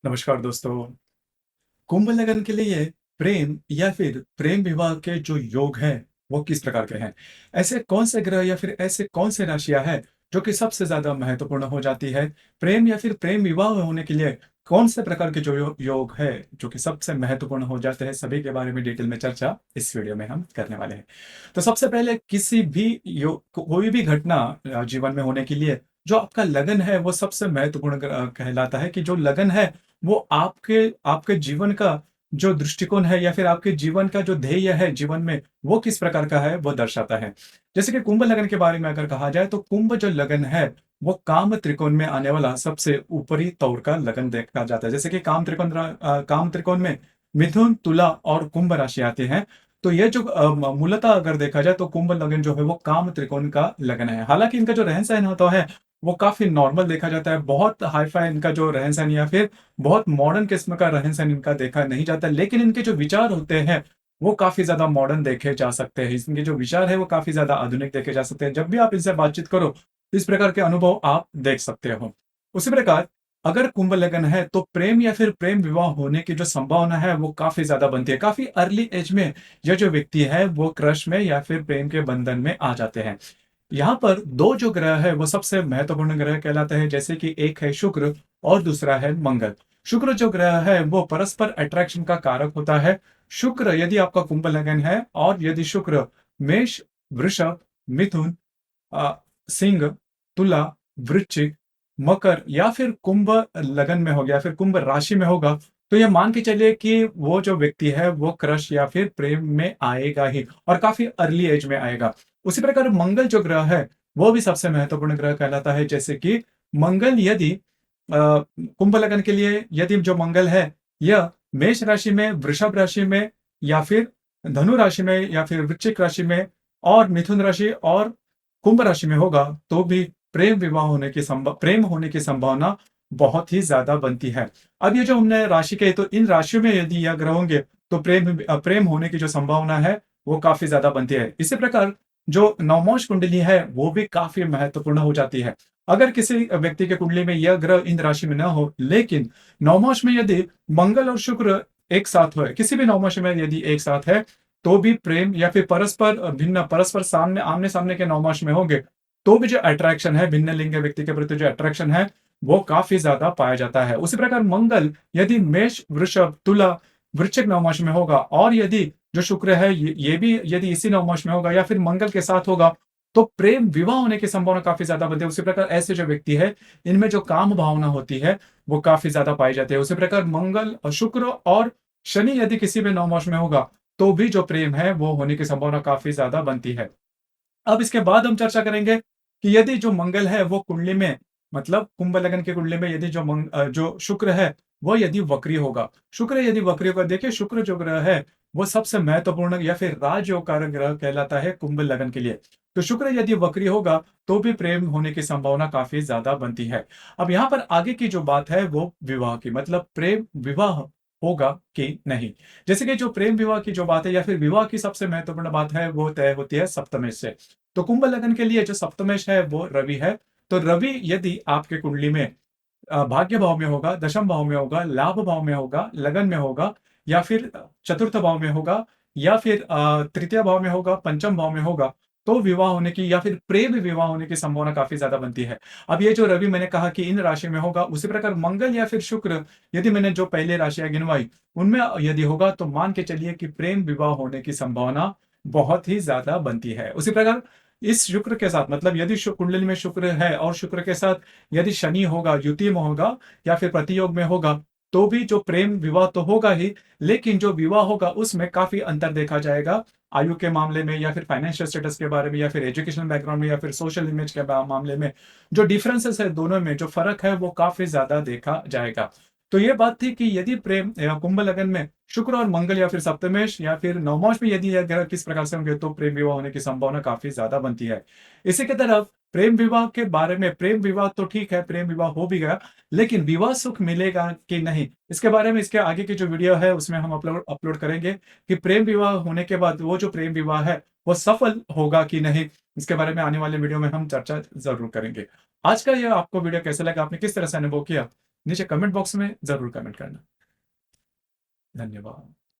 नमस्कार दोस्तों। कुंभ लगन के लिए प्रेम या फिर प्रेम विवाह के जो योग हैं, वो किस प्रकार के हैं? ऐसे कौन से ग्रह या फिर ऐसे कौन से राशियाँ हैं, जो कि सबसे ज़्यादा महत्वपूर्ण हो जाती है? प्रेम या फिर प्रेम विवाह होने के लिए कौन से प्रकार के जो योग है, जो कि सबसे महत्वपूर्ण हो जाते हैं? सभी के बारे में डिटेल में चर्चा इस वीडियो में हम करने वाले हैं। तो सबसे पहले किसी भी कोई भी घटना जीवन में होने के लिए जो आपका लगन है, वो सबसे महत्वपूर्ण कहलाता है कि जो लगन है, वो आपके आपके जीवन का जो दृष्टिकोण है या फिर आपके जीवन का जो ध्येय है जीवन में, वो किस प्रकार का है, वो दर्शाता है। जैसे कि कुंभ लगन के बारे में अगर कहा जाए, तो कुंभ जो लगन है, वो काम त्रिकोण में आने वाला सबसे ऊपरी तौर का लगन देखा जाता है। जैसे कि काम त्रिकोण में मिथुन, तुला और कुंभ राशि आते हैं। तो ये जो मूलतः अगर देखा जाए, तो कुंभ लगन जो है, वो काम त्रिकोण का लगन है। हालाँकि इनका जो रहन-सहन होता है, वो काफ़ी नॉर्मल देखा जाता है। बहुत हाई-फाई इनका जो रहन-सहन या फिर बहुत मॉडर्न किस्म का रहन-सहन इनका देखा नहीं जाता, लेकिन इनके जो विचार होते हैं, वो काफ़ी ज़्यादा मॉडर्न देखे जा सकते हैं। इनके जो विचार हैं, वो काफ़ी ज़्यादा आधुनिक देखे जा सकते हैं। जब भी आप इनसे बातचीत करो, इस प्रकार के अनुभव आप देख सकते हो। उसी प्रकार अगर कुंभ लगन है, तो प्रेम या फिर प्रेम विवाह होने की जो संभावना है, वो काफ़ी ज़्यादा बनती है। काफ़ी अर्ली एज में ये जो व्यक्ति है, वो क्रश में या फिर प्रेम के बंधन में आ जाते हैं। यहाँ पर 2 जो ग्रह है, वो सबसे महत्वपूर्ण ग्रह कहलाते हैं, जैसे कि एक है शुक्र और दूसरा है मंगल। शुक्र जो ग्रह है, वो परस्पर अट्रैक्शन का कारक होता है। शुक्र यदि आपका कुंभ लगन है और यदि शुक्र मेष, वृषभ, मिथुन, अ, सिंह, तुला, वृश्चिक, मकर या फिर कुंभ लगन में हो गया, फिर कुंभ राशि में होगा, तो ये मान के चलिए कि वो जो व्यक्ति है, वो क्रश या फिर प्रेम में आएगा ही और काफ़ी अर्ली एज में आएगा। उसी प्रकार मंगल जो ग्रह है, वो भी सबसे महत्वपूर्ण ग्रह कहलाता है। जैसे कि मंगल यदि कुंभ लगन के लिए यदि जो मंगल है, यह मेष राशि में, वृषभ राशि में या फिर धनु राशि में या फिर वृश्चिक राशि में और मिथुन राशि और कुंभ राशि में होगा, तो भी प्रेम होने की संभावना बहुत ही ज़्यादा बनती है। अब ये जो हमने राशि कही, तो इन राशियों में यदि यह ग्रह होंगे, तो प्रेम होने की जो संभावना है, वो काफ़ी ज़्यादा बनती है। इसी प्रकार जो नवमोष कुंडली है, वो भी काफ़ी महत्वपूर्ण हो जाती है। अगर किसी व्यक्ति के कुंडली में यह ग्रह इन राशि में ना हो, लेकिन नवमोष में यदि मंगल और शुक्र एक साथ होए, किसी भी नवमोष में यदि एक साथ है, तो भी प्रेम या फिर परस्पर सामने आमने-सामने के नवमाश में होंगे, तो भी जो अट्रैक्शन है, भिन्न लिंग के व्यक्ति के प्रति जो अट्रैक्शन है, वो काफ़ी ज़्यादा पाया जाता है। उसी प्रकार मंगल यदि मेष, वृषभ, तुला, वृश्चिक नवमाश में होगा और यदि जो शुक्र है, ये भी यदि इसी नवमाश में होगा या फिर मंगल के साथ होगा, तो प्रेम विवाह होने की संभावना काफ़ी ज़्यादा बनती है। उसी प्रकार ऐसे जो व्यक्ति है, इनमें जो काम भावना होती है, वो काफ़ी ज़्यादा पाई जाती है। उसी प्रकार शुक्र और शनि यदि किसी भी नवमाश में होगा, तो भी जो प्रेम है, वो होने की संभावना काफ़ी ज़्यादा बनती है। अब इसके बाद हम चर्चा करेंगे कि यदि जो मंगल है, वो कुंडली में मतलब कुंभ लगन की कुंडली में यदि जो शुक्र है, वो यदि वक्री होगा। शुक्र यदि वक्री होगा, देखिए शुक्र जो ग्रह है, वो सबसे महत्वपूर्ण या फिर राजयोग कारक ग्रह कहलाता है कुंभ लगन के लिए। तो शुक्र यदि वक्री होगा, तो भी प्रेम होने की संभावना काफ़ी ज़्यादा बनती है। अब यहाँ पर आगे की जो बात है, वो विवाह की मतलब प्रेम विवाह होगा कि नहीं? जैसे कि जो प्रेम विवाह की जो बात है या फिर विवाह की सबसे महत्वपूर्ण बात है, वो तय होती है सप्तमेश से। तो कुंभ लगन के लिए जो सप्तमेश है, वो रवि है। तो रवि यदि आपके कुंडली में भाग्य भाव में होगा, दशम भाव में होगा, लाभ भाव में होगा, लगन में होगा या फिर चतुर्थ भाव में होगा या फिर तृतीय भाव में होगा, पंचम भाव में होगा, तो विवाह होने की या फिर प्रेम विवाह होने की संभावना काफ़ी ज़्यादा बनती है। अब ये जो रवि मैंने कहा कि इन राशि में होगा, उसी प्रकार मंगल या फिर शुक्र यदि मैंने जो पहले राशियाँ गिनवाई, उनमें यदि होगा, तो मान के चलिए कि प्रेम विवाह होने की संभावना बहुत ही ज़्यादा बनती है। उसी प्रकार इस शुक्र के साथ मतलब यदि कुंडली में शुक्र है और शुक्र के साथ यदि शनि होगा, युति में होगा या फिर प्रतियोग में होगा, तो भी जो प्रेम विवाह तो होगा ही, लेकिन जो विवाह होगा उसमें काफ़ी अंतर देखा जाएगा, आयु के मामले में या फिर फाइनेंशियल स्टेटस के बारे में या फिर एजुकेशनल बैकग्राउंड में या फिर सोशल इमेज के मामले में। जो डिफरेंसेस है दोनों में, जो फ़र्क है वो काफ़ी ज़्यादा देखा जाएगा। तो ये बात थी कि यदि कुंभ लगन में शुक्र और मंगल या फिर सप्तमेश या फिर नवमाश में यदि यह ग्रह किस प्रकार से होंगे, तो प्रेम विवाह होने की संभावना काफ़ी ज़्यादा बनती है। इसी की तरफ प्रेम विवाह के बारे में, प्रेम विवाह तो ठीक है, प्रेम विवाह हो भी गया, लेकिन विवाह सुख मिलेगा कि नहीं? इसके बारे में इसके आगे की जो वीडियो है, उसमें हम अपलोड अपलोड करेंगे कि प्रेम विवाह होने के बाद वो जो प्रेम विवाह है, वो सफल होगा कि नहीं? इसके बारे में आने वाले वीडियो में हम चर्चा ज़रूर करेंगे। आज का ये आपको वीडियो कैसा लगा? आपने किस तरह से अनुभव किया? नीचे कमेंट बॉक्स में ज़रूर कमेंट करना। धन्यवाद।